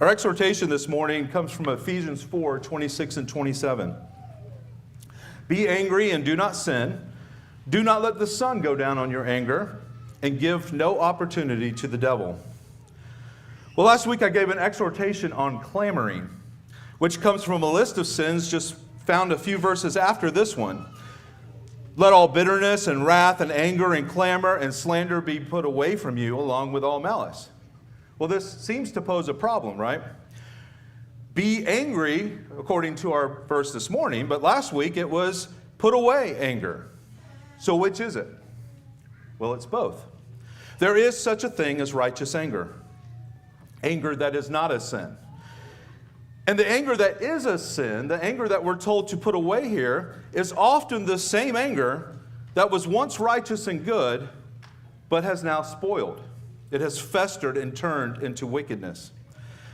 Our exhortation this morning comes from Ephesians 4, 26 and 27. Be angry and do not sin. Do not let the sun go down on your anger, and give no opportunity to the devil. Well, last week I gave an exhortation on clamoring, which comes from a list of sins just found a few verses after this one. Let all bitterness and wrath and anger and clamor and slander be put away from you, along with all malice. Well, this seems to pose a problem, right? Be angry, according to our verse this morning, but last week it was put away anger. So which is it? Well, it's both. There is such a thing as righteous anger. Anger that is not a sin. And the anger that is a sin, the anger that we're told to put away here, is often the same anger that was once righteous and good, but has now spoiled. It has festered and turned into wickedness.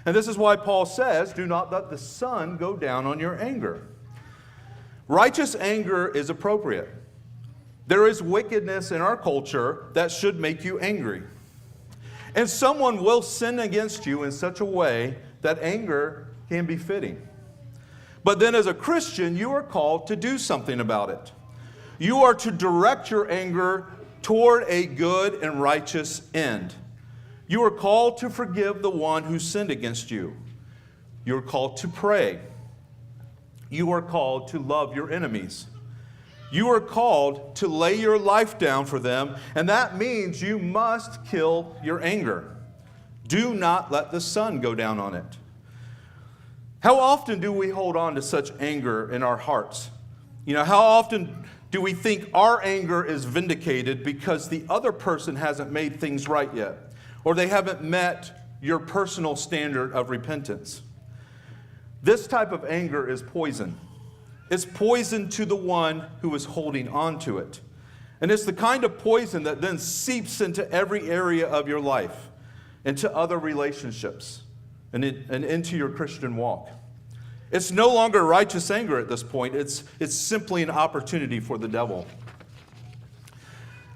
And this is why Paul says, do not let the sun go down on your anger. Righteous anger is appropriate. There is wickedness in our culture that should make you angry. And someone will sin against you in such a way that anger can be fitting. But then as a Christian, you are called to do something about it. You are to direct your anger toward a good and righteous end. You are called to forgive the one who sinned against you. You are called to pray. You are called to love your enemies. You are called to lay your life down for them, and that means you must kill your anger. Do not let the sun go down on it. How often do we hold on to such anger in our hearts? How often do we think our anger is vindicated because the other person hasn't made things right yet, or they haven't met your personal standard of repentance? This type of anger is poison. It's poison to the one who is holding on to it. And it's the kind of poison that then seeps into every area of your life, into other relationships, and into your Christian walk. It's no longer righteous anger at this point. It's simply an opportunity for the devil.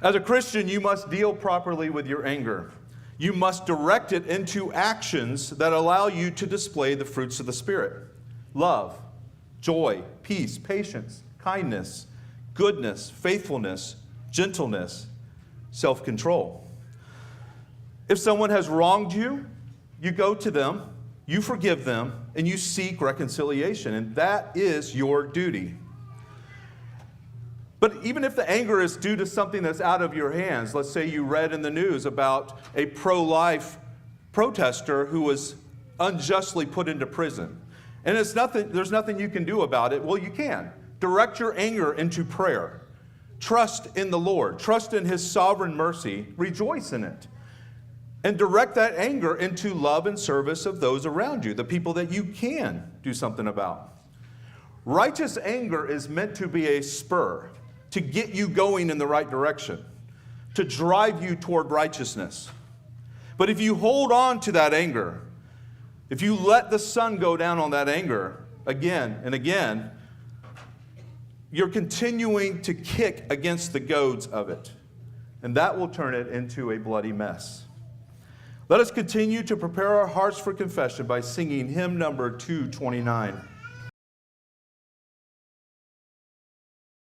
As a Christian, you must deal properly with your anger. You must direct it into actions that allow you to display the fruits of the Spirit: love, joy, peace, patience, kindness, goodness, faithfulness, gentleness, self-control. If someone has wronged you, you go to them, you forgive them, and you seek reconciliation, and that is your duty. But even if the anger is due to something that's out of your hands, let's say you read in the news about a pro-life protester who was unjustly put into prison, and there's nothing you can do about it. Well, you can. Direct your anger into prayer. Trust in the Lord. Trust in His sovereign mercy. Rejoice in it. And direct that anger into love and service of those around you, the people that you can do something about. Righteous anger is meant to be a spur, to get you going in the right direction, to drive you toward righteousness. But if you hold on to that anger, if you let the sun go down on that anger again and again, you're continuing to kick against the goads of it, and that will turn it into a bloody mess. Let us continue to prepare our hearts for confession by singing hymn number 229.